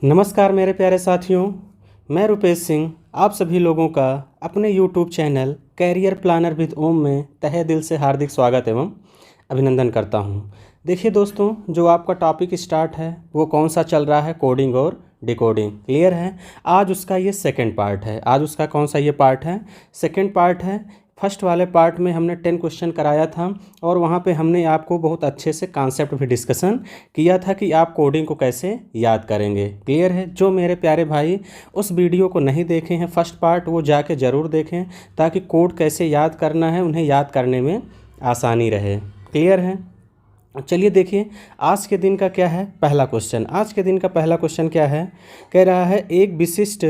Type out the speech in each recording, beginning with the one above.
नमस्कार मेरे प्यारे साथियों, मैं रुपेश सिंह आप सभी लोगों का अपने YouTube channel career planner with Om में तहे दिल से हार्दिक स्वागत एवं अभिनंदन करता हूं। देखिए दोस्तों, जो आपका टॉपिक स्टार्ट है वो कौन सा चल रहा है, कोडिंग और डिकोडिंग। क्लियर है। आज उसका ये सेकंड पार्ट है। आज उसका कौन सा ये पार्ट है, सेकंड पार्ट है। फर्स्ट वाले पार्ट में हमने 10 क्वेश्चन कराया था और वहाँ पे हमने आपको बहुत अच्छे से कॉन्सेप्ट भी डिस्कशन किया था कि आप कोडिंग को कैसे याद करेंगे। क्लियर है। जो मेरे प्यारे भाई उस वीडियो को नहीं देखे हैं फर्स्ट पार्ट, वो जाके ज़रूर देखें ताकि कोड कैसे याद करना है उन्हें याद करने में आसानी रहे। क्लियर है। चलिए देखिए आज के दिन का क्या है पहला क्वेश्चन। आज के दिन का पहला क्वेश्चन क्या है, कह रहा है एक विशिष्ट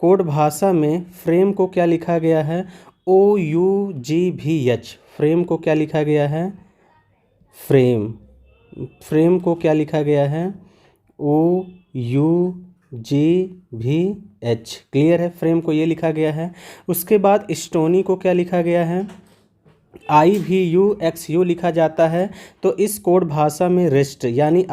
कोड भाषा में फ्रेम को क्या लिखा गया है, OUGVH। फ्रेम को क्या लिखा गया है, फ्रेम को क्या लिखा गया है, OUGVH। क्लियर है। फ्रेम को ये लिखा गया है। उसके बाद स्टोनी को क्या लिखा गया है, IVUXU लिखा जाता है। तो इस कोड भाषा में रेस्ट यानी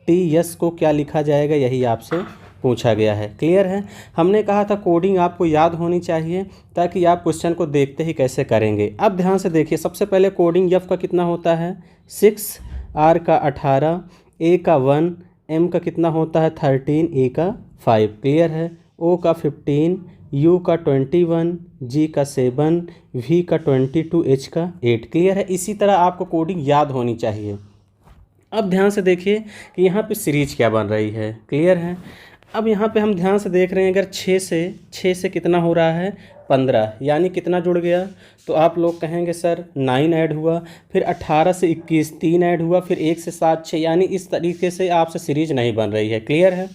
REST को क्या लिखा जाएगा, यही आपसे पूछा गया है। क्लियर है। हमने कहा था कोडिंग आपको याद होनी चाहिए ताकि आप क्वेश्चन को देखते ही कैसे करेंगे। अब ध्यान से देखिए, सबसे पहले कोडिंग F का कितना होता है 6, R का 18, A का 1, M का कितना होता है 13, A का 5। क्लियर है। O का 15, U का 21, G का 7, V का 22, H का 8। क्लियर है। इसी तरह आपको कोडिंग याद होनी चाहिए। अब ध्यान से देखिए कि यहाँ पे सीरीज क्या बन रही है। क्लियर है। अब यहाँ पे हम ध्यान से देख रहे हैं, अगर 6 से कितना हो रहा है 15, यानी कितना जुड़ गया, तो आप लोग कहेंगे सर 9 ऐड हुआ, फिर 18 से 21 3 ऐड हुआ, फिर 1 से 7 6, यानी इस तरीके से आपसे सीरीज नहीं बन रही है। क्लियर है।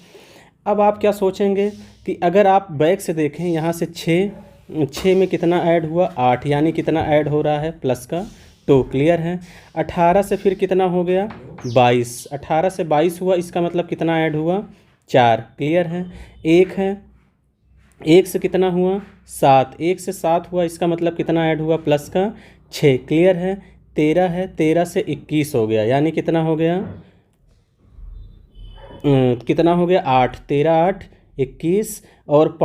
अब आप क्या सोचेंगे कि अगर आप बैक से देखें, यहाँ से 6 में कितना ऐड हुआ 8, यानी कितना ऐड हो रहा है प्लस का 2। क्लियर है। 18 से फिर कितना हो गया 22, 18 से 22 हुआ, इसका मतलब कितना ऐड हुआ 4। क्लियर है। 1 है, 1 से कितना हुआ 7, 1 से 7 हुआ, इसका मतलब कितना ऐड हुआ प्लस का 6। क्लियर है। 13 है, 13 से 21 हो गया, यानी कितना हो गया कितना हो गया 8, 13 8 21, और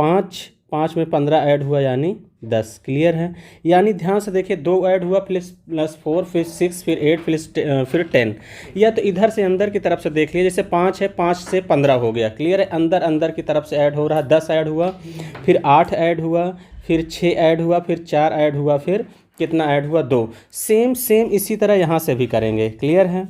5 में 15 ऐड हुआ यानी 10। क्लियर है। यानी ध्यान से देखिए 2 ऐड हुआ प्लस 4, फिर 6, फिर 8, फिर 10। या तो इधर से अंदर की तरफ से देख लीजिए, जैसे 5 है, 5 से 15 हो गया। क्लियर है। अंदर की तरफ से ऐड हो रहा है, 10 ऐड हुआ, फिर 8 ऐड हुआ, फिर 6 ऐड हुआ, फिर 4 ऐड हुआ, फिर कितना ऐड हुआ 2। सेम इसी तरह यहाँ से भी करेंगे। क्लियर है।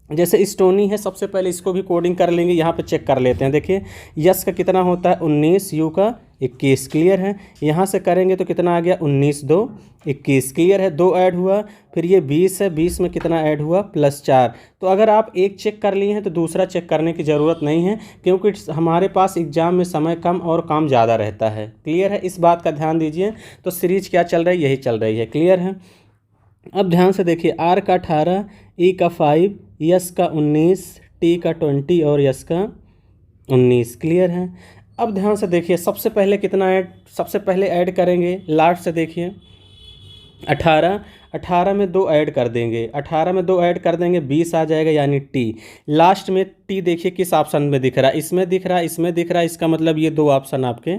जैसे स्टोनी है, सबसे पहले इसको भी कोडिंग कर लेंगे। यहाँ पे चेक कर लेते हैं। देखिए यस का कितना होता है 19, यू का 21। क्लियर है। यहाँ से करेंगे तो कितना आ गया 19 2 21। क्लियर है। 2 ऐड हुआ, फिर ये 20 है, 20 में कितना ऐड हुआ प्लस 4। तो अगर आप एक चेक कर लिए हैं तो दूसरा चेक करने की ज़रूरत नहीं है, क्योंकि हमारे पास एग्जाम में समय कम और काम ज़्यादा रहता है। क्लियर है। इस बात का ध्यान दीजिए। तो सीरीज क्या चल रही है, यही चल रही है। क्लियर है। अब ध्यान से देखिए, आर का 18, ई का 5, यस का 19, टी का 20 और यस का 19। क्लियर है। अब ध्यान से देखिए, सबसे पहले ऐड करेंगे लास्ट से। देखिए 18 में 2 ऐड कर देंगे, 18 में 2 ऐड कर देंगे 20 आ जाएगा, यानी टी। लास्ट में टी देखिए किस ऑप्शन में दिख रहा है, इसमें दिख रहा है, इसमें दिख रहा है। इसका मतलब ये 2 ऑप्शन आपके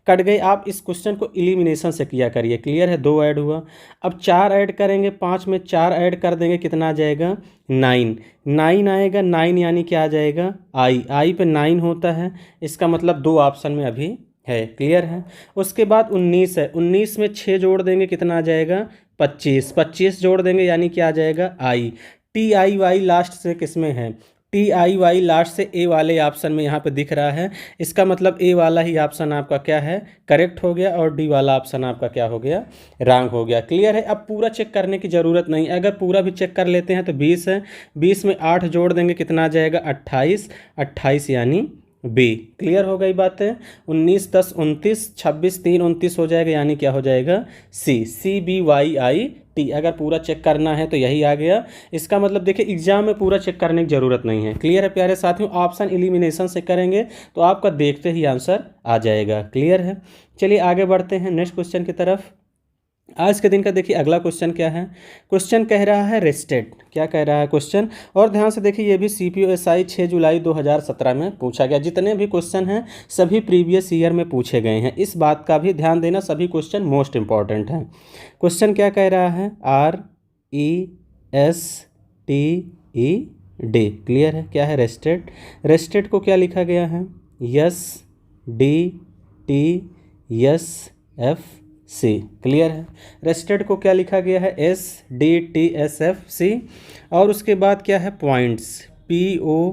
कट गए। आप इस क्वेश्चन को एलिमिनेशन से किया करिए। क्लियर है। 2 ऐड हुआ। अब 4 ऐड करेंगे, 5 में 4 ऐड कर देंगे, कितना आ जाएगा 9 आएगा। 9 यानी क्या आ जाएगा आई पे 9 होता है, इसका मतलब 2 ऑप्शन में अभी है। क्लियर है। उसके बाद 19 है, 19 में 6 जोड़ देंगे, कितना आ जाएगा 25, 25 जोड़ देंगे, यानी क्या आ जाएगा आई। TIY लास्ट से किसमें है, TIY लास्ट से ए वाले ऑप्शन में यहाँ पे दिख रहा है। इसका मतलब ए वाला ही ऑप्शन आपका क्या है, करेक्ट हो गया, और डी वाला ऑप्शन आपका क्या हो गया, रॉन्ग हो गया। क्लियर है। अब पूरा चेक करने की ज़रूरत नहीं, अगर पूरा भी चेक कर लेते हैं तो 20 है, 20 में 8 जोड़ देंगे, कितना आ जाएगा 28, 28 यानी बी। क्लियर हो गई बात है। 19 10 29, 26 3 29 हो जाएगा, यानी क्या हो जाएगा CBYIT। अगर पूरा चेक करना है तो यही आ गया। इसका मतलब देखिए एग्जाम में पूरा चेक करने की ज़रूरत नहीं है। क्लियर है प्यारे साथियों। ऑप्शन एलिमिनेशन से करेंगे तो आपका देखते ही आंसर आ जाएगा। क्लियर है। चलिए आगे बढ़ते हैं नेक्स्ट क्वेश्चन की तरफ। आज के दिन का देखिए अगला क्वेश्चन क्या है। क्वेश्चन कह रहा है रेस्टेड, क्या कह रहा है क्वेश्चन, और ध्यान से देखिए ये भी CPOSI 6 जुलाई 2017 में पूछा गया। जितने भी क्वेश्चन हैं सभी प्रीवियस ईयर में पूछे गए हैं, इस बात का भी ध्यान देना, सभी क्वेश्चन मोस्ट इंपॉर्टेंट हैं। क्वेश्चन क्या कह रहा है, RESTED, क्लियर है, क्या है रेस्टेड। रेस्टेड को क्या लिखा गया है, SDTSFC, क्लियर है। रेस्टेड को क्या लिखा गया है, SDTSFC, और उसके बाद क्या है पॉइंट्स, POINTS।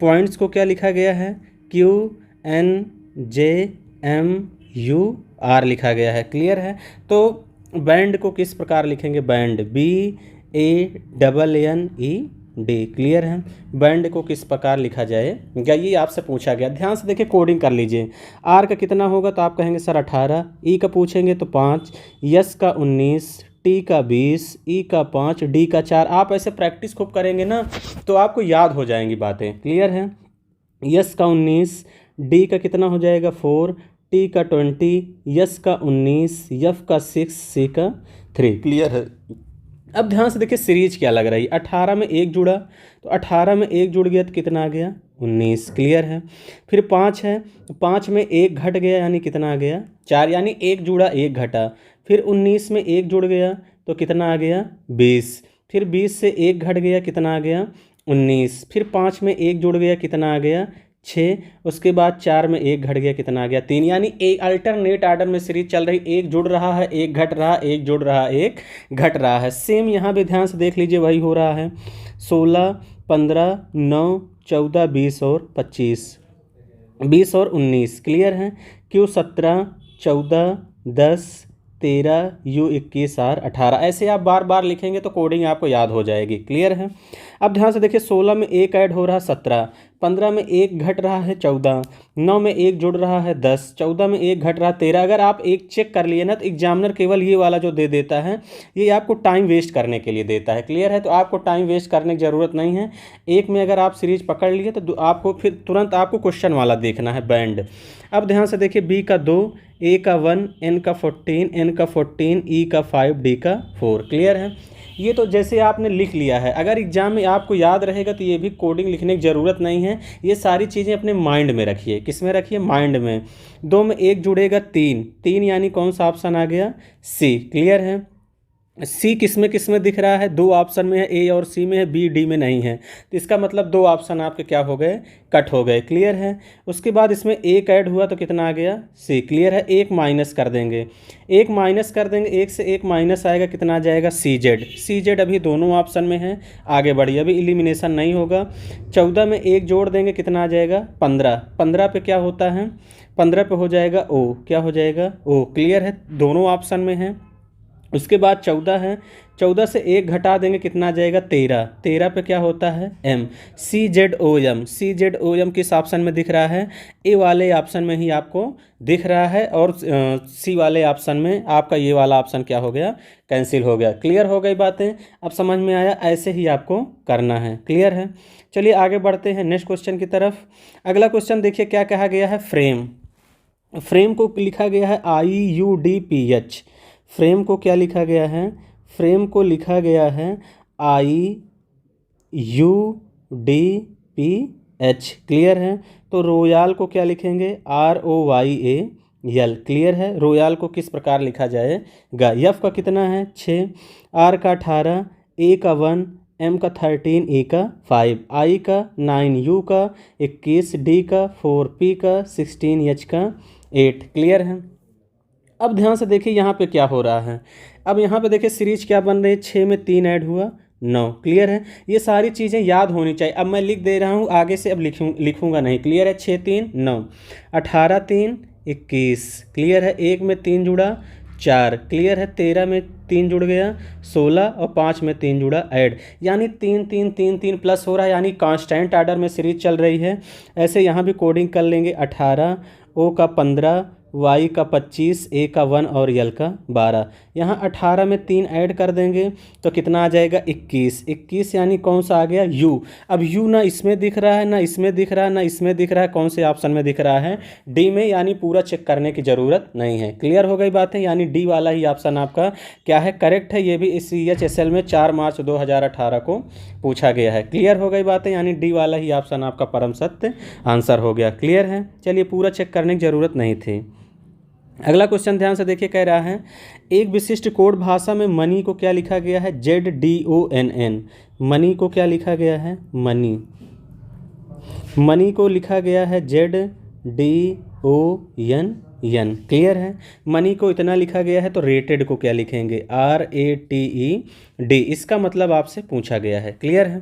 पॉइंट्स को क्या लिखा गया है, QNJMUR लिखा गया है, क्लियर है। तो बैंड को किस प्रकार लिखेंगे, बैंड BANNED, क्लियर है। बैंड को किस प्रकार लिखा जाएगा, ये आपसे पूछा गया। ध्यान से देखिए कोडिंग कर लीजिए। R का कितना होगा तो आप कहेंगे सर 18, E का पूछेंगे तो 5, S का 19, T का 20, E का 5, D का 4। आप ऐसे प्रैक्टिस खूब करेंगे ना तो आपको याद हो जाएंगी बातें, क्लियर है। S का 19, D का कितना हो जाएगा 4, T का 20, S का 19, F का 6, C का 3, क्लियर है। अब ध्यान से देखिए सीरीज क्या लग रही है, 18 में 1 जुड़ा तो 18 में 1 जुड़ गया तो कितना आ गया 19, क्लियर है। फिर 5 है, 5 में 1 घट गया यानी कितना आ गया 4, यानी 1 जुड़ा 1 घटा। फिर 19 में 1 जुड़ गया तो कितना आ गया 20। फिर 20 से 1 घट गया कितना आ गया 19। फिर 5 में 1 जुड़ गया कितना आ गया 6। उसके बाद 4 में 1 घट गया कितना आ गया 3, यानी एक अल्टरनेट आर्डर में सीरीज चल रही, 1 जुड़ रहा है 1 घट रहा, 1 जुड़ रहा 1 घट रहा है। सेम यहाँ भी ध्यान से देख लीजिए वही हो रहा है, 16, 15, 9, 14, 20 और 25, 20 और 19, क्लियर है। Q 17, 14, 10, 13, U 21 और 18। ऐसे आप बार बार लिखेंगे तो कोडिंग आपको याद हो जाएगी, क्लियर है। अब ध्यान से देखिए 16 में 1 ऐड हो रहा है 17, 15 में 1 घट रहा है 14, 9 में 1 जुड़ रहा है 10, 14 में 1 घट रहा है 13। अगर आप एक चेक कर लिए ना तो एग्जामिनर केवल ये वाला जो दे देता है ये आपको टाइम वेस्ट करने के लिए देता है, क्लियर है। तो आपको टाइम वेस्ट करने की ज़रूरत नहीं है। एक में अगर आप सीरीज पकड़ लिए तो आपको फिर तुरंत आपको क्वेश्चन वाला देखना है, बैंड। अब ध्यान से देखिए B का 2, A का 1, N का 14, N का 14, E का 5, D का 4, क्लियर है। ये तो जैसे आपने लिख लिया है, अगर एग्जाम में आपको याद रहेगा तो ये भी कोडिंग लिखने की ज़रूरत नहीं है। ये सारी चीज़ें अपने माइंड में रखिए, किस में रखिए, माइंड में। 2 में 1 जुड़ेगा 3, 3 यानी कौन सा ऑप्शन आ गया C, क्लियर है। सी किस में दिख रहा है, 2 ऑप्शन में है, A और C में है, B D में नहीं है। तो इसका मतलब 2 ऑप्शन आपके क्या हो गए, कट हो गए, क्लियर है। उसके बाद इसमें 1 ऐड हुआ तो कितना आ गया C, क्लियर है। 1 माइनस कर देंगे, 1 माइनस कर देंगे, 1 से 1 माइनस आएगा कितना आ जाएगा CZ अभी दोनों ऑप्शन में है, आगे बढ़िए, अभी एलिमिनेशन नहीं होगा। 14 में 1 जोड़ देंगे कितना आ जाएगा 15, 15 पे क्या होता है 15 पे हो जाएगा O, क्या हो जाएगा O, क्लियर है, दोनों ऑप्शन में है। उसके बाद 14 है, 14 से 1 घटा देंगे कितना आ जाएगा 13, 13 पे क्या होता है M, CZOM किस ऑप्शन में दिख रहा है, A वाले ऑप्शन में ही आपको दिख रहा है, और C वाले ऑप्शन में आपका ये वाला ऑप्शन क्या हो गया, कैंसिल हो गया। क्लियर हो गई बातें, अब समझ में आया, ऐसे ही आपको करना है, क्लियर है। चलिए आगे बढ़ते हैं नेक्स्ट क्वेश्चन की तरफ। अगला क्वेश्चन देखिए क्या कहा गया है, फ्रेम। फ्रेम को लिखा गया है IUDPH। फ्रेम को क्या लिखा गया है, फ्रेम को लिखा गया है IUDPH, क्लियर है। तो रोयाल को क्या लिखेंगे ROYAL, क्लियर है। रोयाल को किस प्रकार लिखा जाएगा, F का कितना है 6, R का 18, A का 1, M का 13, E का 5, I का 9, U का 21, D का 4, P का 16, H का 8, क्लियर है। अब ध्यान से देखिए यहाँ पे क्या हो रहा है, अब यहाँ पे देखिए सीरीज क्या बन रही है, 6 में 3 ऐड हुआ 9, क्लियर है। ये सारी चीज़ें याद होनी चाहिए। अब मैं लिख दे रहा हूँ, आगे से अब लिखूँगा नहीं, क्लियर है। 6 3 9, 18 3 21, क्लियर है। 1 में 3 जुड़ा 4, क्लियर है। 13 में 3 जुड़ गया 16, और 5 में 3 जुड़ा ऐड, यानी 3 3 3 3 प्लस हो रहा है, यानी कांस्टेंट आर्डर में सीरीज चल रही है। ऐसे यहाँ भी कोडिंग कर लेंगे, 18, O का 15, वाई का 25, ए का 1 और यल का 12। यहाँ 18 में 3 ऐड कर देंगे तो कितना आ जाएगा 21। 21 यानी कौन सा आ गया यू। अब यू ना इसमें दिख रहा है, ना इसमें दिख रहा है, ना इसमें दिख रहा है, कौन से ऑप्शन में दिख रहा है डी में, यानी पूरा चेक करने की ज़रूरत नहीं है। क्लियर हो गई बात है, यानी डी वाला ही ऑप्शन आपका क्या है करेक्ट है। ये भी इस CHSL में 4 मार्च 2018 को पूछा गया है। क्लियर हो गई बात है, यानी डी वाला ही ऑप्शन आपका परम सत्य आंसर हो गया। क्लियर है, चलिए पूरा चेक करने की ज़रूरत नहीं थी। अगला क्वेश्चन ध्यान से देखिए, कह रहा है एक विशिष्ट कोड भाषा में मनी को क्या लिखा गया है ZDONN। मनी को क्या लिखा गया है मनी को लिखा गया है ZDONN। क्लियर है, मनी को इतना लिखा गया है तो रेटेड को क्या लिखेंगे RATED। इसका मतलब आपसे पूछा गया है। क्लियर है,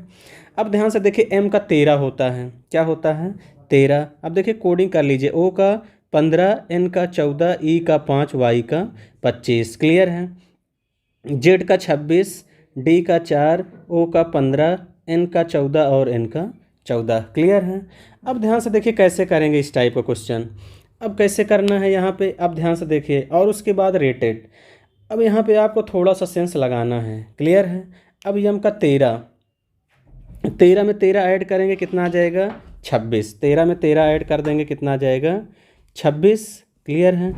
अब ध्यान से देखिए M का 13 होता है, क्या होता है 13। अब देखिए कोडिंग कर लीजिए, O का 15, N का 14, E का 5, Y का 25। क्लियर है, Z का 26, D का 4, O का 15, N का 14 और N का 14। क्लियर है, अब ध्यान से देखिए कैसे करेंगे इस टाइप का क्वेश्चन। अब कैसे करना है यहाँ पे, अब ध्यान से देखिए, और उसके बाद रेटेड। अब यहाँ पे आपको थोड़ा सा सेंस लगाना है। क्लियर है, अब M का 13 में 13 ऐड करेंगे कितना आ जाएगा 26। 13 में 13 ऐड कर देंगे कितना आ जाएगा 26। क्लियर है,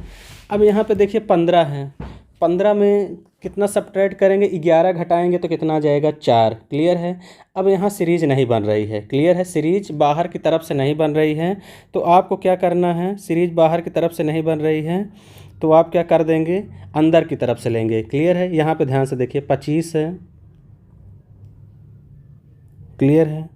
अब यहाँ पे देखिए 15 है, 15 में कितना सब्ट्रैक्ट करेंगे 11 घटाएंगे तो कितना आ जाएगा 4। क्लियर है, अब यहाँ सीरीज नहीं बन रही है। क्लियर है, सीरीज बाहर की तरफ से नहीं बन रही है, तो आपको क्या करना है, सीरीज बाहर की तरफ से नहीं बन रही है तो आप क्या कर देंगे अंदर की तरफ से लेंगे। क्लियर है, यहाँ पे ध्यान से देखिए 25 है। क्लियर है,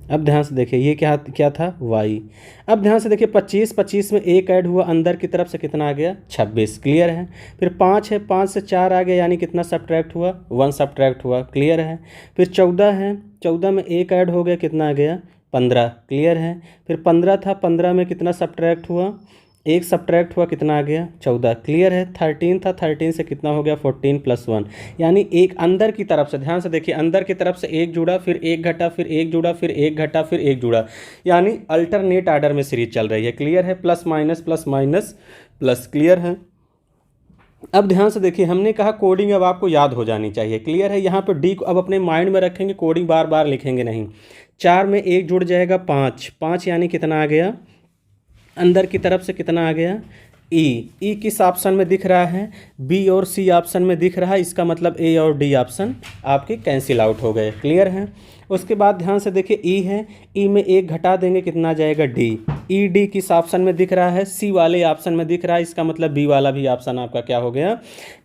अब ध्यान से देखिए ये क्या क्या था y। अब ध्यान से देखिए 25 में 1 ऐड हुआ, अंदर की तरफ से कितना आ गया 26। क्लियर है, फिर 5 है, 5 से 4 आ गया, यानी कितना सब्ट्रैक्ट हुआ 1 सब्ट्रैक्ट हुआ। क्लियर है, फिर 14 है, 14 में 1 ऐड हो गया, कितना आ गया 15। क्लियर है, फिर 15 था, 15 में कितना सब्ट्रैक्ट हुआ 1 सब्ट्रैक्ट हुआ, कितना आ गया 14। क्लियर है, 13 था, 13 से कितना हो गया 14 + 1, यानी एक अंदर की तरफ से, ध्यान से देखिए अंदर की तरफ से 1 जुड़ा, फिर 1 घटा, फिर 1 जुड़ा, फिर 1 घटा, फिर 1 जुड़ा, यानी अल्टरनेट आर्डर में सीरीज चल रही है। क्लियर है, plus minus plus minus plus. Clear है, अब ध्यान से देखिए, हमने कहा कोडिंग अब आपको याद हो जानी चाहिए। क्लियर है, यहाँ पर डी को अब अपने माइंड में रखेंगे, कोडिंग बार बार लिखेंगे नहीं। 4 में 1 जुड़ जाएगा 5, 5 यानी कितना आ गया अंदर की तरफ से कितना आ गया ई किस ऑप्शन में दिख रहा है बी और सी ऑप्शन में दिख रहा है, इसका मतलब ए और डी ऑप्शन आपके कैंसिल आउट हो गए। क्लियर है, उसके बाद ध्यान से देखिए ई है, ई में 1 घटा देंगे कितना आ जाएगा डी। ई डी किस ऑप्शन में दिख रहा है सी वाले ऑप्शन में दिख रहा है, इसका मतलब बी वाला भी ऑप्शन आपका क्या हो गया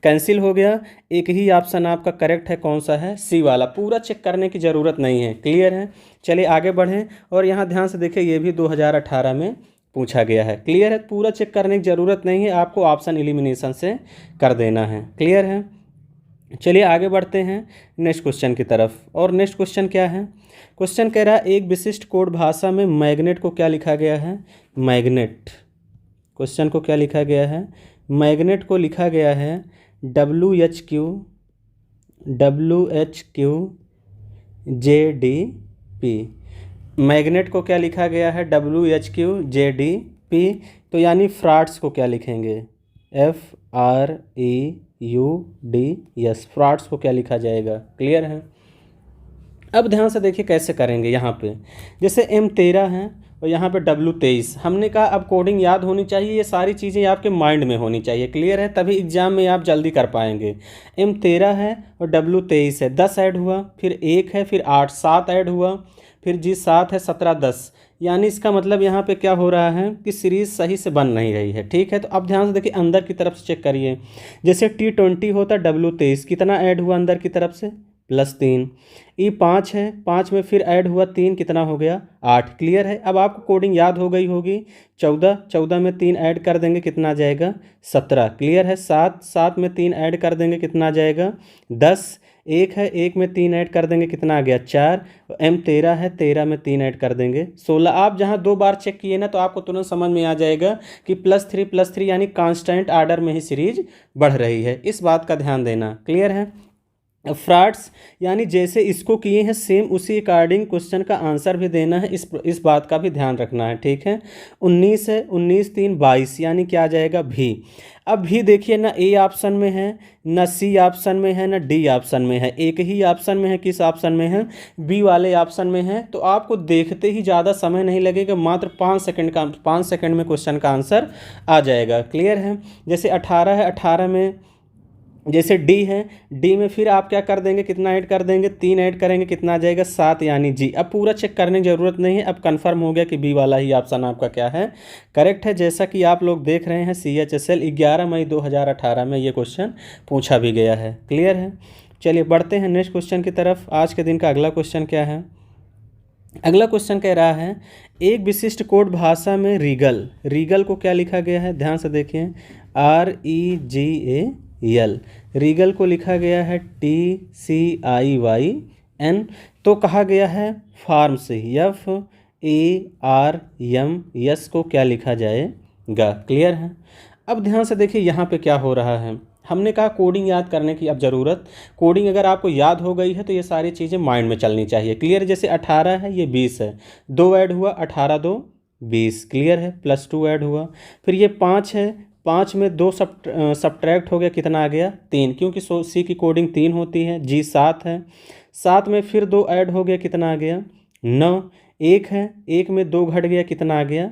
कैंसिल हो गया। एक ही ऑप्शन आपका करेक्ट है, कौन सा है सी वाला। पूरा चेक करने की ज़रूरत नहीं है। क्लियर है, चलिए आगे बढ़ें, और यहाँ ध्यान से देखिए ये भी 2018 में पूछा गया है। क्लियर है, पूरा चेक करने की ज़रूरत नहीं है, आपको ऑप्शन एलिमिनेशन से कर देना है। क्लियर है, चलिए आगे बढ़ते हैं नेक्स्ट क्वेश्चन की तरफ। और नेक्स्ट क्वेश्चन क्या है, क्वेश्चन कह रहा है एक विशिष्ट कोड भाषा में मैग्नेट को क्या लिखा गया है मैग्नेट। क्वेश्चन को क्या लिखा गया है मैग्नेट को लिखा गया है WHQJDP। मैग्नेट को क्या लिखा गया है WHQJDP, तो यानी फ्रॉड्स को क्या लिखेंगे FREUDS। फ्रॉड्स को क्या लिखा जाएगा। क्लियर है, अब ध्यान से देखिए कैसे करेंगे। यहाँ पे जैसे M13 है और यहाँ पे W23, हमने कहा अब कोडिंग याद होनी चाहिए, ये सारी चीज़ें आपके माइंड में होनी चाहिए। क्लियर है, तभी एग्जाम में आप जल्दी कर पाएंगे। M13 है और W23 है, 10 ऐड हुआ, फिर 1 है, फिर 8, 7 ऐड हुआ, फिर जी 7 है, 17, 10, यानी इसका मतलब यहाँ पे क्या हो रहा है कि सीरीज़ सही से बन नहीं रही है। ठीक है, तो अब ध्यान से देखिए अंदर की तरफ से चेक करिए। जैसे T20 होता W23, कितना ऐड हुआ अंदर की तरफ से +3। E5 है, 5 में फिर ऐड हुआ 3, कितना हो गया 8। क्लियर है, अब आपको कोडिंग याद हो गई होगी। 14 में 3 ऐड कर देंगे कितना आ जाएगा 17। क्लियर है, 7 में 3 ऐड कर देंगे कितना आ जाएगा 10। 1 है, 1 में 3 ऐड कर देंगे कितना आ गया 4। M13 है, 13 में 3 ऐड कर देंगे 16। आप जहां 2 बार चेक किए ना तो आपको तुरंत समझ में आ जाएगा कि +3 यानी कांस्टेंट आर्डर में ही सीरीज बढ़ रही है, इस बात का ध्यान देना। क्लियर है, फ्रॉड्स यानी जैसे इसको किए हैं सेम उसी अकॉर्डिंग क्वेश्चन का आंसर भी देना है, इस बात का भी ध्यान रखना है, ठीक है। 19 है, 19 3 22 यानी क्या आ जाएगा भी। अब भी देखिए ना ए ऑप्शन में है, ना सी ऑप्शन में है, ना डी ऑप्शन में है, एक ही ऑप्शन में है, किस ऑप्शन में है, बी वाले ऑप्शन में है। तो आपको देखते ही ज़्यादा समय नहीं लगेगा, मात्र 5 सेकंड में क्वेश्चन का आंसर आ जाएगा। क्लियर है। जैसे 18 है, 18 में जैसे डी है, डी में फिर आप क्या कर देंगे, कितना ऐड कर देंगे, 3 ऐड करेंगे, कितना आ जाएगा 7 यानी जी। अब पूरा चेक करने की ज़रूरत नहीं है, अब कंफर्म हो गया कि बी वाला ही ऑप्शन आपका क्या है, करेक्ट है। जैसा कि आप लोग देख रहे हैं CHSL 11 मई 2018 में ये क्वेश्चन पूछा भी गया है। क्लियर है। चलिए बढ़ते हैं नेक्स्ट क्वेश्चन की तरफ। आज के दिन का अगला क्वेश्चन क्या है। अगला क्वेश्चन कह रहा है एक विशिष्ट कोड भाषा में रीगल को क्या लिखा गया है, ध्यान से देखिए, REGAL, रीगल को लिखा गया है TCIYN। तो कहा गया है फार्म्स FARMS को क्या लिखा जाएगा। क्लियर है। अब ध्यान से देखिए यहाँ पे क्या हो रहा है। हमने कहा कोडिंग याद करने की अब ज़रूरत, कोडिंग अगर आपको याद हो गई है तो ये सारी चीज़ें माइंड में चलनी चाहिए। क्लियर। जैसे 18 है, ये 20 है, 2 ऐड हुआ, 18 2 20। क्लियर है। +2 ऐड हुआ। फिर ये 5 है, 5 में 2 सब्ट्रैक्ट हो गया, कितना आ गया 3, क्योंकि सी की कोडिंग 3 होती है। जी 7 है, 7 में फिर 2 ऐड हो गया, कितना आ गया 9। 1 है, 1 में 2 घट गया, कितना आ गया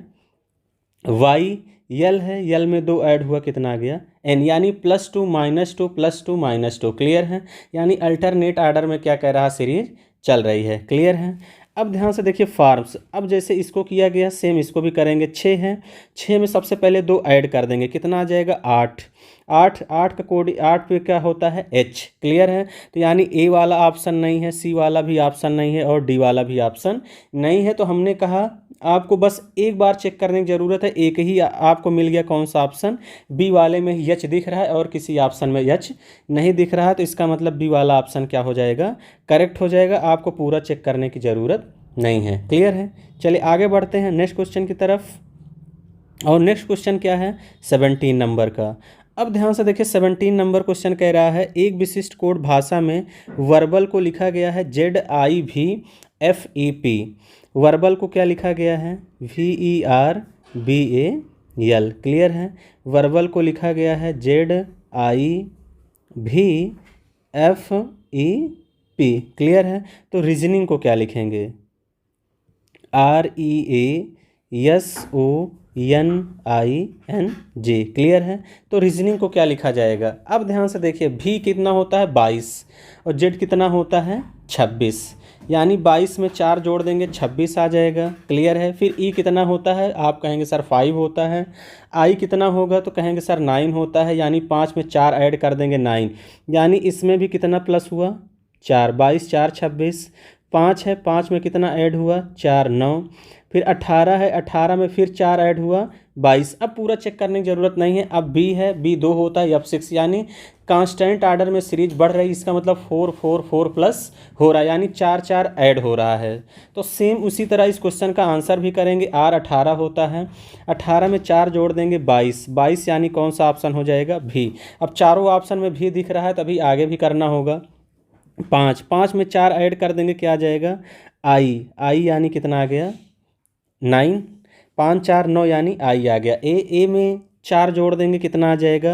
वाई। यल है, यल में 2 ऐड हुआ, कितना आ गया एन, यानी +2 -2 +2 -2। क्लियर है। यानी अल्टरनेट आर्डर में क्या कह रहा सीरीज चल रही है। क्लियर है। अब ध्यान से देखिए फार्म्स, अब जैसे इसको किया गया सेम इसको भी करेंगे। 6 है, 6 में सबसे पहले 2 ऐड कर देंगे, कितना आ जाएगा 8। 8 का कोड 8 पे क्या होता है H। क्लियर है। तो यानी ए वाला ऑप्शन नहीं है, सी वाला भी ऑप्शन नहीं है, और डी वाला भी ऑप्शन नहीं है। तो हमने कहा आपको बस एक बार चेक करने की ज़रूरत है, एक ही आपको मिल गया कौन सा ऑप्शन, बी वाले में H दिख रहा है और किसी ऑप्शन में H नहीं दिख रहा है। तो इसका मतलब बी वाला ऑप्शन क्या हो जाएगा, करेक्ट हो जाएगा। आपको पूरा चेक करने की ज़रूरत नहीं है। क्लियर है। चलिए आगे बढ़ते हैं नेक्स्ट क्वेश्चन की तरफ। और नेक्स्ट क्वेश्चन क्या है 17 नंबर का। अब ध्यान से देखिए 17 नंबर क्वेश्चन कह रहा है एक विशिष्ट कोड भाषा में वर्बल को लिखा गया है ZIVFEP। वर्बल को क्या लिखा गया है VERBAL। क्लियर है। वर्बल को लिखा गया है ZIVFEP। क्लियर है। तो रीजनिंग को क्या लिखेंगे REASONING। क्लियर है। तो रीजनिंग को क्या लिखा जाएगा। अब ध्यान से देखिए भी कितना होता है 22 और जेड कितना होता है 26, यानी 22 में 4 जोड़ देंगे 26 आ जाएगा। क्लियर है। फिर ई कितना होता है, आप कहेंगे सर 5 होता है। आई कितना होगा तो कहेंगे सर 9 होता है, यानी 5 में 4 ऐड कर देंगे 9, यानी इसमें भी कितना प्लस हुआ 4। 22 4 26। 5 है, 5 में कितना ऐड हुआ 4 9। फिर 18 है, 18 में फिर 4 ऐड हुआ 22। अब पूरा चेक करने की ज़रूरत नहीं है। अब बी है, बी 2 होता है, F6, यानी कांस्टेंट आर्डर में सीरीज बढ़ रही है। इसका मतलब 4 4 4 प्लस हो रहा है, यानी 4 4 ऐड हो रहा है। तो सेम उसी तरह इस क्वेश्चन का आंसर भी करेंगे। R 18 होता है, 18 में 4 जोड़ देंगे 22, 22 यानी कौन सा ऑप्शन हो जाएगा भी। अब चारों ऑप्शन में भी दिख रहा है, तभी आगे भी करना होगा। 5 5 में 4 ऐड कर देंगे, क्या आ जाएगा आई यानी कितना आ गया 9। 5 4 9 यानी आई आ गया। ए में 4 जोड़ देंगे, कितना आ जाएगा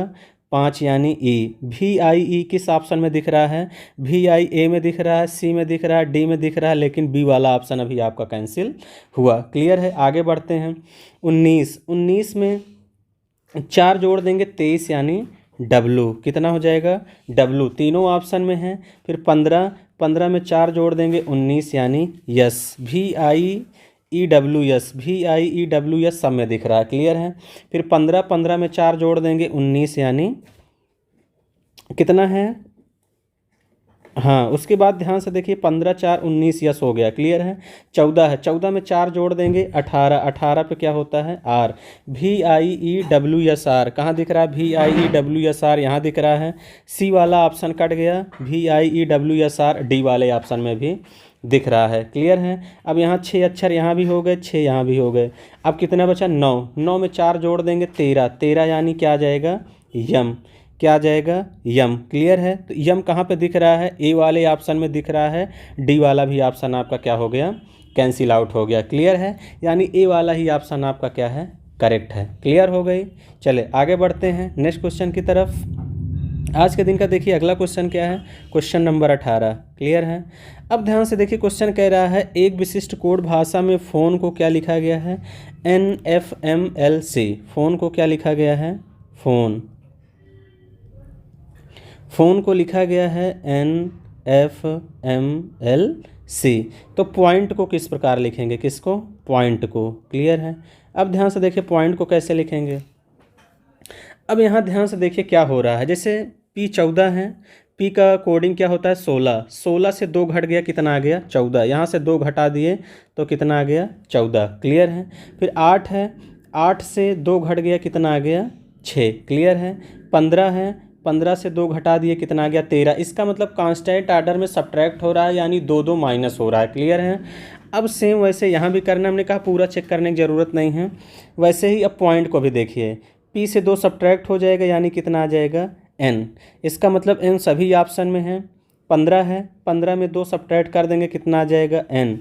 5 यानी ई। VIE किस ऑप्शन में दिख रहा है, VI ए में दिख रहा है, सी में दिख रहा है, डी में दिख रहा है, लेकिन बी वाला ऑप्शन अभी आपका कैंसिल हुआ। क्लियर है। आगे बढ़ते हैं 19 में 4 जोड़ देंगे 23 यानी W। कितना हो जाएगा W, तीनों ऑप्शन में है। फिर 15 में 4 जोड़ देंगे 19 यानी यस। VIEWS सब में दिख रहा है। क्लियर है। फिर 15 में 4 जोड़ देंगे 19 यानी कितना है, हाँ उसके बाद ध्यान से देखिए 15 4 19 यस हो गया। क्लियर है। 14 है, 14 में 4 जोड़ देंगे 18, 18 पे क्या होता है R। VIEWSR कहाँ दिख रहा है, VIEWSR यहाँ दिख रहा है। सी वाला ऑप्शन कट गया, VIEWSR डी वाले ऑप्शन में भी दिख रहा है। क्लियर है। अब यहाँ 6 अक्षर यहाँ भी हो गए, 6 यहाँ भी हो गए। अब कितना बचा 9, 9 में 4 जोड़ देंगे 13, 13 यानी क्या आ जाएगा यम। क्या आ जाएगा, यम। क्लियर है। तो यम कहाँ पे दिख रहा है, ए वाले ऑप्शन में दिख रहा है, डी वाला भी ऑप्शन आपका क्या हो गया, कैंसिल आउट हो गया। क्लियर है, यानी ए वाला ही ऑप्शन आपका क्या है, करेक्ट है। क्लियर हो गई। चले आगे बढ़ते हैं नेक्स्ट क्वेश्चन की तरफ। आज के दिन का देखिए अगला क्वेश्चन क्या है, क्वेश्चन नंबर 18। क्लियर है। अब ध्यान से देखिए क्वेश्चन कह रहा है एक विशिष्ट कोड भाषा में फ़ोन को क्या लिखा गया है, NFMLC। फ़ोन को क्या लिखा गया है, फ़ोन को लिखा गया है NFMLC। तो पॉइंट को किस प्रकार लिखेंगे, किसको, पॉइंट को। क्लियर है। अब ध्यान से देखिए पॉइंट को कैसे लिखेंगे। अब यहाँ ध्यान से देखिए क्या हो रहा है, जैसे P14 है, P का कोडिंग क्या होता है 16, 16 से 2 घट गया कितना आ गया 14, यहाँ से 2 घटा दिए तो कितना आ गया 14। क्लियर है। फिर 8 है, 8 से 2 घट गया कितना आ गया 6। क्लियर है। 15 है, 15 से 2 घटा दिए कितना आ गया 13। इसका मतलब कांस्टेंट आर्डर में सब्ट्रैक्ट हो रहा है, यानी 2 2 माइनस हो रहा है। क्लियर है। अब सेम वैसे यहाँ भी करना, हमने कहा पूरा चेक करने की ज़रूरत नहीं है। वैसे ही अब पॉइंट को भी देखिए, P से 2 सब्ट्रैक्ट हो जाएगा यानी कितना आ जाएगा N। इसका मतलब N सभी ऑप्शन में है। 15 है, 15 में 2 सब्ट्रैक्ट कर देंगे कितना आ जाएगा N।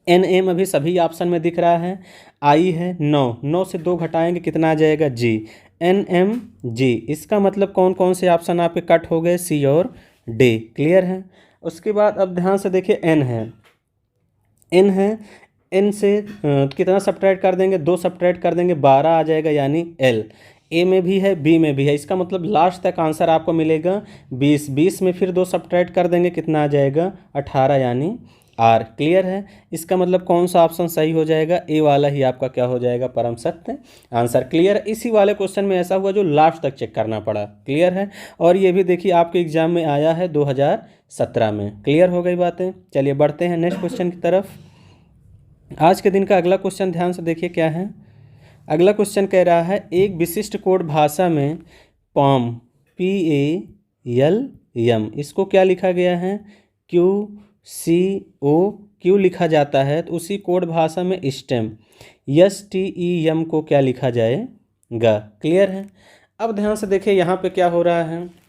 NM अभी सभी ऑप्शन में दिख रहा है। I है 9, 9 से 2 घटाएंगे कितना आ जाएगा G। NMG, इसका मतलब कौन कौन से ऑप्शन आपके कट हो गए, C और D। क्लियर है। उसके बाद अब ध्यान से देखिए N है, N है, N से कितना सब्ट्रैक्ट कर देंगे, 2 सब्ट्रैक्ट कर देंगे 12 आ जाएगा यानी L। A में भी है, B में भी है, इसका मतलब लास्ट तक आंसर आपको मिलेगा 20। 20 में फिर 2 सब्ट्रैक्ट कर देंगे कितना आ जाएगा 18 यानी R। क्लियर है। इसका मतलब कौन सा ऑप्शन सही हो जाएगा, ए वाला ही आपका क्या हो जाएगा, परम सत्य आंसर। क्लियर है। इसी वाले क्वेश्चन में ऐसा हुआ जो लास्ट तक चेक करना पड़ा। क्लियर है। और ये भी देखिए आपके एग्जाम में आया है 2017 में। क्लियर हो गई बातें। चलिए बढ़ते हैं नेक्स्ट क्वेश्चन की तरफ। आज के दिन का अगला क्वेश्चन ध्यान से देखिए क्या है। अगला क्वेश्चन कह रहा है एक विशिष्ट कोड भाषा में PALM, PALM, इसको क्या लिखा गया है, QCOQ लिखा जाता है। तो उसी कोड भाषा में STEM, STEM को क्या लिखा जाएगा। क्लियर है। अब ध्यान से देखिए यहाँ पे क्या हो रहा है।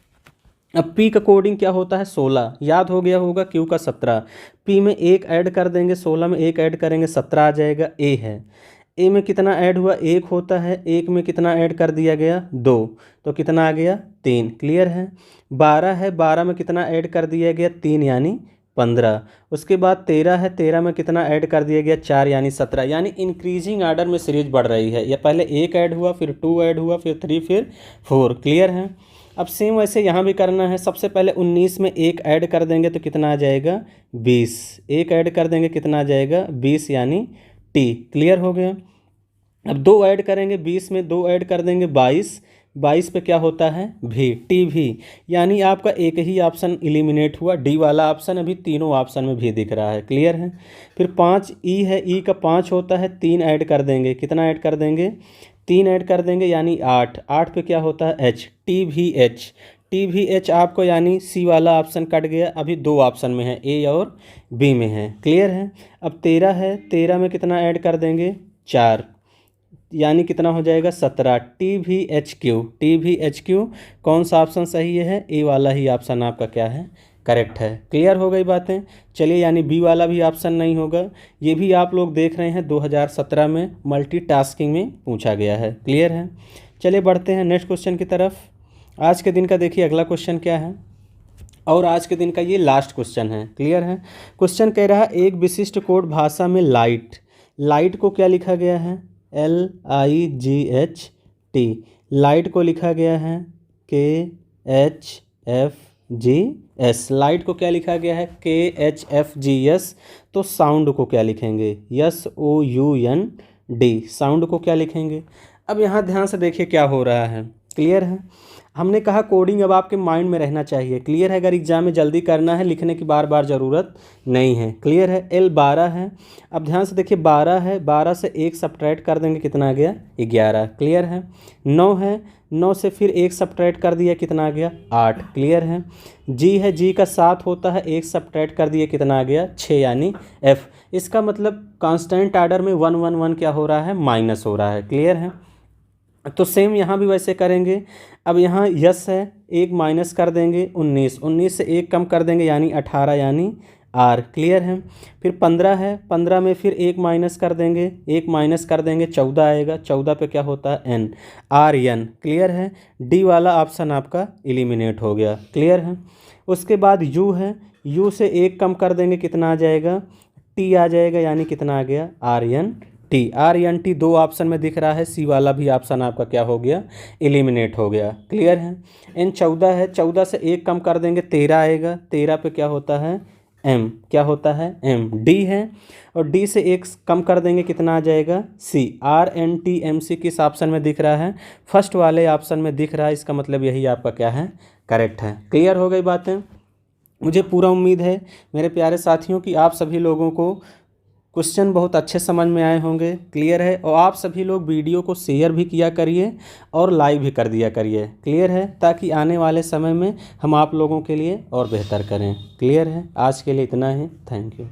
अब P का कोडिंग क्या होता है 16, याद हो गया होगा, Q का 17। P में 1 ऐड कर देंगे, 16 में 1 ऐड करेंगे 17 आ जाएगा। A है, A में कितना ऐड हुआ, 1 होता है, 1 में कितना ऐड कर दिया गया 2, तो कितना आ गया 3। क्लियर है। 12 है, 12 में कितना ऐड कर दिया गया 3 यानी 15। उसके बाद 13 है, 13 में कितना ऐड कर दिया गया 4 यानी 17। यानी इंक्रीजिंग आर्डर में सीरीज बढ़ रही है। या पहले 1 ऐड हुआ, फिर 2 ऐड हुआ, फिर 3, फिर 4। क्लियर है। अब सेम वैसे यहाँ भी करना है। सबसे पहले 19 में 1 ऐड कर देंगे तो कितना आ जाएगा 20। 1 ऐड कर देंगे कितना आ जाएगा 20 यानी T। क्लियर हो गया। अब 2 ऐड करेंगे, 20 में 2 ऐड कर देंगे 22, 22 पे क्या होता है भी, TV। यानी आपका एक ही ऑप्शन एलिमिनेट हुआ, डी वाला ऑप्शन। अभी तीनों ऑप्शन में भी दिख रहा है। क्लियर है। फिर 5 E है, E का 5 होता है, 3 ऐड कर देंगे, कितना ऐड कर देंगे 3 ऐड कर देंगे यानी 8। 8 पे क्या होता है H, TVH आपको यानी C वाला ऑप्शन कट गया। अभी 2 ऑप्शन में है, A और B में है। क्लियर है। अब 13 है, 13 में कितना ऐड कर देंगे 4 यानी कितना हो जाएगा 17। TVHQ कौन सा ऑप्शन सही है, ए वाला ही ऑप्शन आपका क्या है, करेक्ट है। क्लियर हो गई बातें। चलिए यानी बी वाला भी ऑप्शन नहीं होगा। ये भी आप लोग देख रहे हैं 2017 में मल्टीटास्किंग में पूछा गया है। क्लियर है। चलिए बढ़ते हैं नेक्स्ट क्वेश्चन की तरफ। आज के दिन का देखिए अगला क्वेश्चन क्या है, और आज के दिन का ये लास्ट क्वेश्चन है। क्लियर है। क्वेश्चन कह रहा है एक विशिष्ट कोड भाषा में लाइट को क्या लिखा गया है, LIGHT। लाइट को लिखा गया है KHFGS। लाइट को क्या लिखा गया है KHFGS। तो साउंड को क्या लिखेंगे SOUND। साउंड को क्या लिखेंगे। अब यहाँ ध्यान से देखिए क्या हो रहा है। क्लियर है। हमने कहा कोडिंग अब आपके माइंड में रहना चाहिए। क्लियर है। अगर एग्जाम में जल्दी करना है, लिखने की बार बार ज़रूरत नहीं है। क्लियर है। L 12 है। अब ध्यान से देखिए 12 है, 12 से 1 सब्ट्रैक्ट कर देंगे कितना आ गया 11। क्लियर है। 9 है, 9 से फिर 1 सब्ट्रैक्ट कर दिया कितना आ गया 8। क्लियर है। G है, G का 7 होता है, 1 सब्ट्रैक्ट कर दिया कितना आ गया 6 यानी F। इसका मतलब कांस्टेंट आर्डर में 1 1 1 क्या हो रहा है, माइनस हो रहा है। क्लियर है। तो सेम यहाँ भी वैसे करेंगे। अब यहाँ यस है, 1 माइनस कर देंगे 19, 19 से 1 कम कर देंगे यानी 18 यानी आर। क्लियर है। फिर 15 है, 15 में फिर 1 माइनस कर देंगे, 1 माइनस कर देंगे 14 आएगा, 14 पे क्या होता है एन, आर एन। क्लियर है। डी वाला ऑप्शन आपका एलिमिनेट हो गया। क्लियर है। उसके बाद यू है, यू से 1 कम कर देंगे कितना आ जाएगा, टी आ जाएगा यानी कितना आ गया R N T. R N T 2 option में दिख रहा है, सी वाला भी ऑप्शन आपका क्या हो गया, एलिमिनेट हो गया। क्लियर है। एन 14 है, 14 से 1 कम कर देंगे 13 आएगा, 13 पे क्या होता है एम, क्या होता है एम। डी है और डी से 1 कम कर देंगे कितना आ जाएगा C. R N T M C किस ऑप्शन में दिख रहा है, फर्स्ट वाले ऑप्शन में दिख रहा है, इसका मतलब यही आपका क्या है, करेक्ट है। क्लियर हो गई बातें। मुझे पूरा उम्मीद है मेरे प्यारे साथियों कि आप सभी लोगों को क्वेश्चन बहुत अच्छे समझ में आए होंगे। क्लियर है। और आप सभी लोग वीडियो को शेयर भी किया करिए और लाइक भी कर दिया करिए। क्लियर है, ताकि आने वाले समय में हम आप लोगों के लिए और बेहतर करें। क्लियर है। आज के लिए इतना ही। Thank you.